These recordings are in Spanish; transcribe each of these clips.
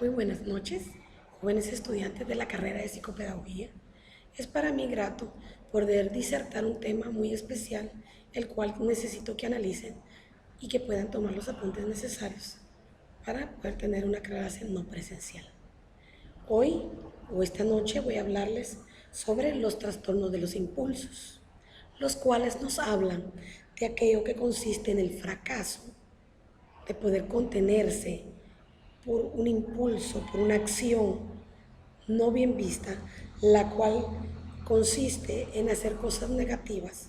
Muy buenas noches, jóvenes estudiantes de la carrera de psicopedagogía. Es para mí grato poder disertar un tema muy especial, el cual necesito que analicen y que puedan tomar los apuntes necesarios para poder tener una clase no presencial. Hoy o esta noche voy a hablarles sobre los trastornos de los impulsos, los cuales nos hablan de aquello que consiste en el fracaso de poder contenerse por un impulso, por una acción no bien vista, la cual consiste en hacer cosas negativas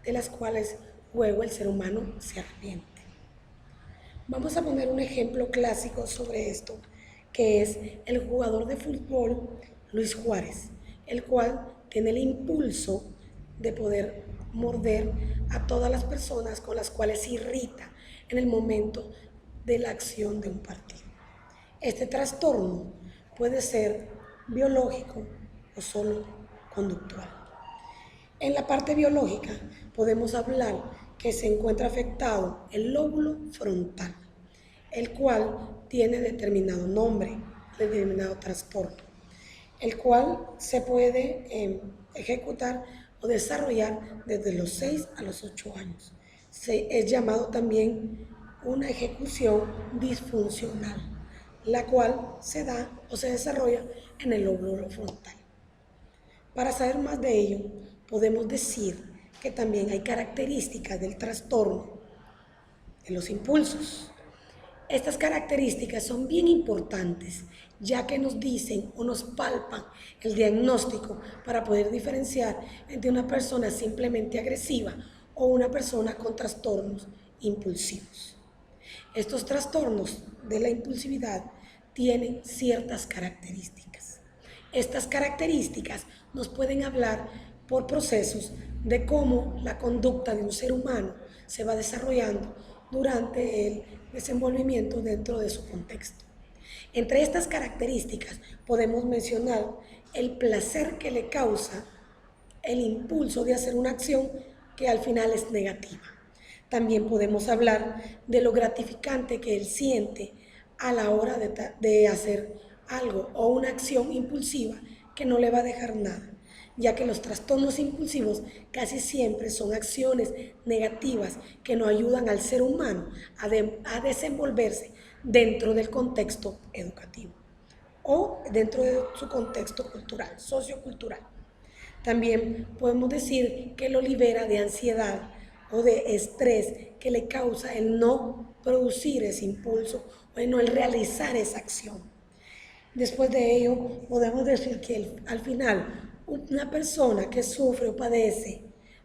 de las cuales luego el ser humano se arrepiente. Vamos a poner un ejemplo clásico sobre esto, que es el jugador de fútbol Luis Juárez, el cual tiene el impulso de poder morder a todas las personas con las cuales se irrita en el momento de la acción de un partido. Este trastorno puede ser biológico o solo conductual. En la parte biológica podemos hablar que se encuentra afectado el lóbulo frontal, el cual tiene determinado nombre, determinado trastorno, el cual se puede ejecutar o desarrollar desde los 6 a los 8 años. Es llamado también una ejecución disfuncional, la cual se da o se desarrolla en el lóbulo frontal. Para saber más de ello, podemos decir que también hay características del trastorno de los impulsos. Estas características son bien importantes, ya que nos dicen o nos palpan el diagnóstico para poder diferenciar entre una persona simplemente agresiva o una persona con trastornos impulsivos. Estos trastornos de la impulsividad tienen ciertas características. Estas características nos pueden hablar por procesos de cómo la conducta de un ser humano se va desarrollando durante el desenvolvimiento dentro de su contexto. Entre estas características podemos mencionar el placer que le causa el impulso de hacer una acción que al final es negativa. También podemos hablar de lo gratificante que él siente a la hora de hacer algo o una acción impulsiva que no le va a dejar nada, ya que los trastornos impulsivos casi siempre son acciones negativas que no ayudan al ser humano a desenvolverse dentro del contexto educativo o dentro de su contexto cultural, sociocultural. También podemos decir que lo libera de ansiedad o de estrés que le causa el no producir ese impulso o el realizar esa acción. Después de ello, podemos decir que al final una persona que sufre o padece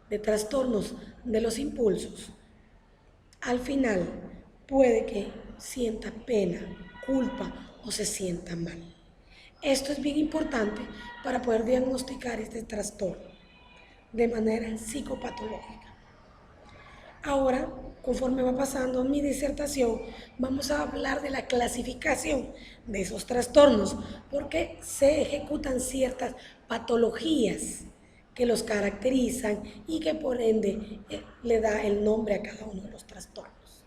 de trastornos de los impulsos, al final puede que sienta pena, culpa o se sienta mal. Esto es bien importante para poder diagnosticar este trastorno de manera psicopatológica. Ahora, conforme va pasando mi disertación, vamos a hablar de la clasificación de esos trastornos, porque se ejecutan ciertas patologías que los caracterizan y que por ende le da el nombre a cada uno de los trastornos.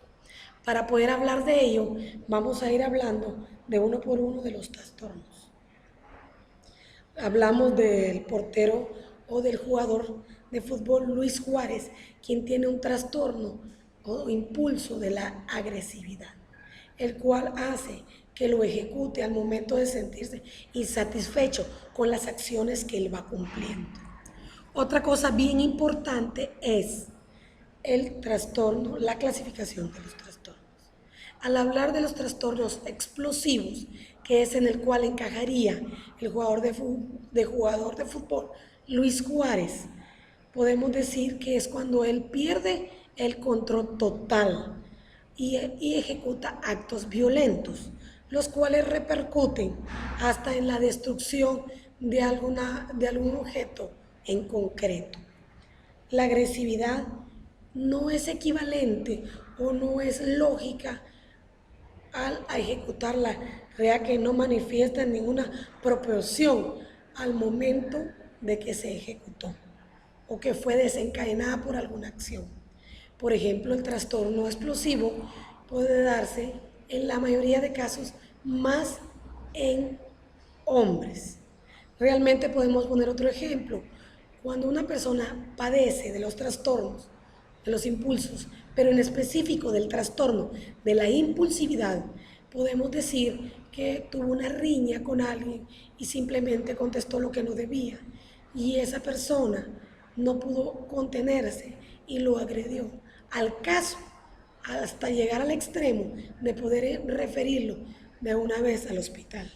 Para poder hablar de ello, vamos a ir hablando de uno por uno de los trastornos. Hablamos del portero o del jugador de fútbol Luis Juárez, quien tiene un trastorno o impulso de la agresividad, el cual hace que lo ejecute al momento de sentirse insatisfecho con las acciones que él va cumpliendo. Otra cosa bien importante es el trastorno, la clasificación de los trastornos. Al hablar de los trastornos explosivos, que es en el cual encajaría el jugador de fútbol Luis Juárez, podemos decir que es cuando él pierde el control total y ejecuta actos violentos, los cuales repercuten hasta en la destrucción de algún objeto en concreto. La agresividad no es equivalente o no es lógica al ejecutarla, ya que no manifiesta ninguna proporción al momento de que se ejecutó o que fue desencadenada por alguna acción. Por ejemplo, el trastorno explosivo puede darse en la mayoría de casos más en hombres. Realmente podemos poner otro ejemplo. Cuando una persona padece de los trastornos, de los impulsos, pero en específico del trastorno de la impulsividad, podemos decir que tuvo una riña con alguien y simplemente contestó lo que no debía. Y esa persona no pudo contenerse y lo agredió. Al caso, hasta llegar al extremo de poder referirlo de una vez al hospital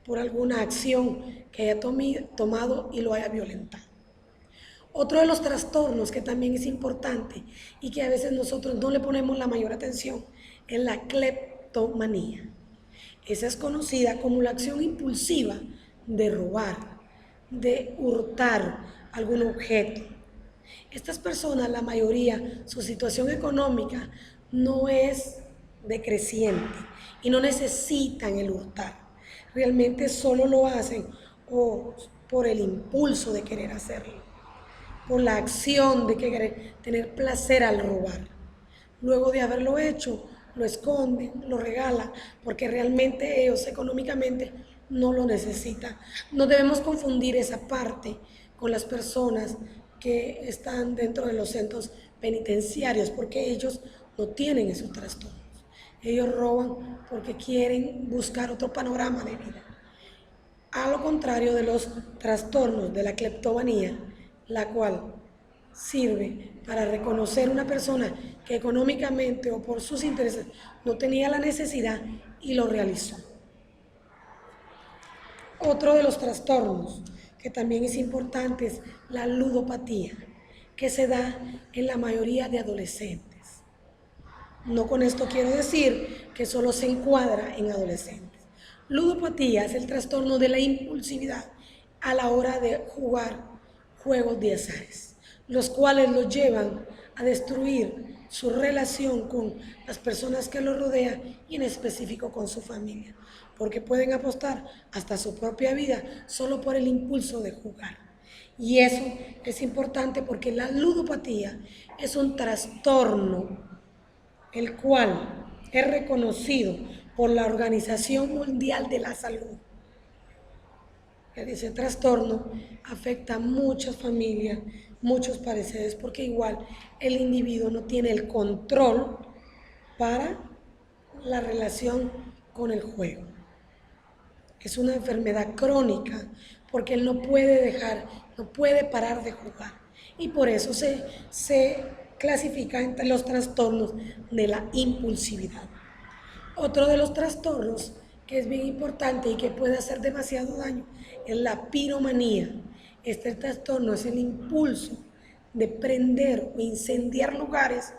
por alguna acción que haya tomado y lo haya violentado. Otro de los trastornos que también es importante y que a veces nosotros no le ponemos la mayor atención es la cleptomanía. Esa es conocida como la acción impulsiva de robar, de hurtar algún objeto. Estas personas, la mayoría, su situación económica no es decreciente y no necesitan el hurtar. Realmente solo lo hacen o por el impulso de querer hacerlo, por la acción de querer tener placer al robar. Luego de haberlo hecho, lo esconden, lo regalan, porque realmente ellos económicamente no lo necesitan. No debemos confundir esa parte con las personas que están dentro de los centros penitenciarios, porque ellos no tienen esos trastornos. Ellos roban porque quieren buscar otro panorama de vida. A lo contrario de los trastornos de la cleptomanía, la cual sirve para reconocer una persona que económicamente o por sus intereses no tenía la necesidad y lo realizó. Otro de los trastornos que también es importante es la ludopatía, que se da en la mayoría de adolescentes. No con esto quiero decir que solo se encuadra en adolescentes. Ludopatía es el trastorno de la impulsividad a la hora de jugar juegos de azares, los cuales los llevan a destruir su relación con las personas que lo rodean y en específico con su familia, porque pueden apostar hasta su propia vida solo por el impulso de jugar. Y eso es importante porque la ludopatía es un trastorno el cual es reconocido por la Organización Mundial de la Salud. Ese trastorno afecta a muchas familias, muchos pareceres, porque igual el individuo no tiene el control para la relación con el juego. Es una enfermedad crónica porque él no puede dejar, no puede parar de jugar. Y por eso se clasifica entre los trastornos de la impulsividad. Otro de los trastornos que es bien importante y que puede hacer demasiado daño es la piromanía. Este trastorno es el impulso de prender o incendiar lugares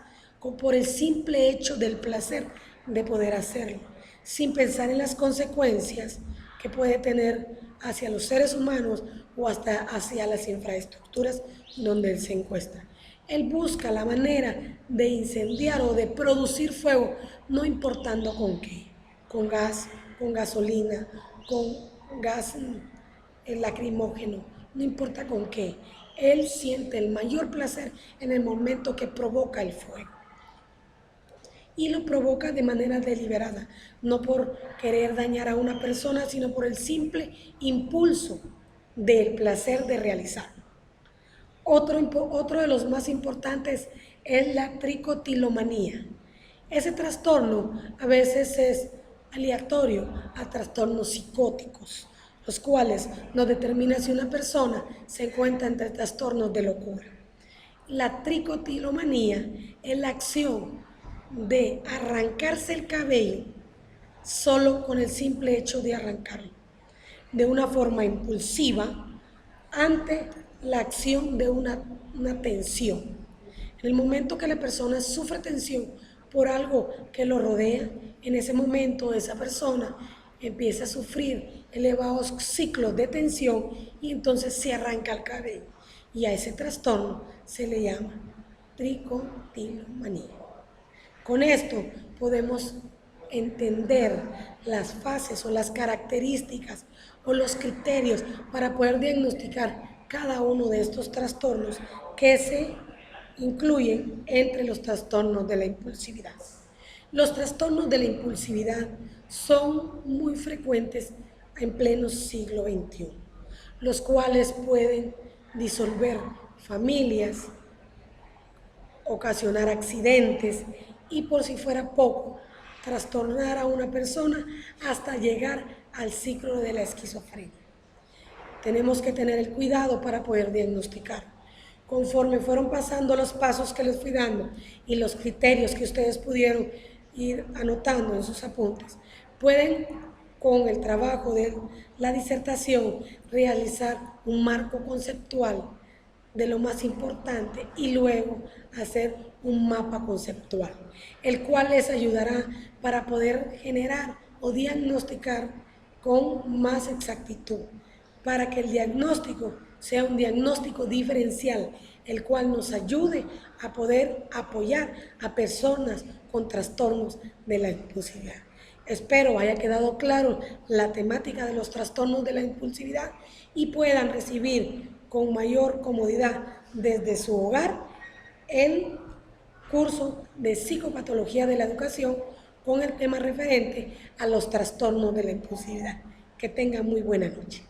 por el simple hecho del placer de poder hacerlo, sin pensar en las consecuencias que puede tener hacia los seres humanos o hasta hacia las infraestructuras donde él se encuentra. Él busca la manera de incendiar o de producir fuego, no importando con qué, con gas, con gasolina, con gas lacrimógeno, no importa con qué. Él siente el mayor placer en el momento que provoca el fuego. Y lo provoca de manera deliberada, no por querer dañar a una persona, sino por el simple impulso del placer de realizarlo. Otro de los más importantes es la tricotilomanía. Ese trastorno a veces es aleatorio a trastornos psicóticos, los cuales nos determinan si una persona se encuentra entre trastornos de locura. La tricotilomanía es la acción de arrancarse el cabello solo con el simple hecho de arrancarlo, de una forma impulsiva ante la acción de una tensión. En el momento que la persona sufre tensión por algo que lo rodea, en ese momento esa persona empieza a sufrir elevados ciclos de tensión y entonces se arranca el cabello. Y a ese trastorno se le llama tricotilomanía. Con esto podemos entender las fases o las características o los criterios para poder diagnosticar cada uno de estos trastornos que se incluyen entre los trastornos de la impulsividad. Los trastornos de la impulsividad son muy frecuentes en pleno siglo XXI, los cuales pueden disolver familias, ocasionar accidentes y, por si fuera poco, trastornar a una persona hasta llegar al ciclo de la esquizofrenia. Tenemos que tener el cuidado para poder diagnosticar. Conforme fueron pasando los pasos que les fui dando y los criterios que ustedes pudieron ir anotando en sus apuntes, pueden, con el trabajo de la disertación, realizar un marco conceptual de lo más importante y luego hacer un mapa conceptual, el cual les ayudará para poder generar o diagnosticar con más exactitud, para que el diagnóstico sea un diagnóstico diferencial, el cual nos ayude a poder apoyar a personas con trastornos de la impulsividad. Espero haya quedado claro la temática de los trastornos de la impulsividad y puedan recibir con mayor comodidad desde su hogar el curso de psicopatología de la educación con el tema referente a los trastornos de la impulsividad. Que tengan muy buena noche.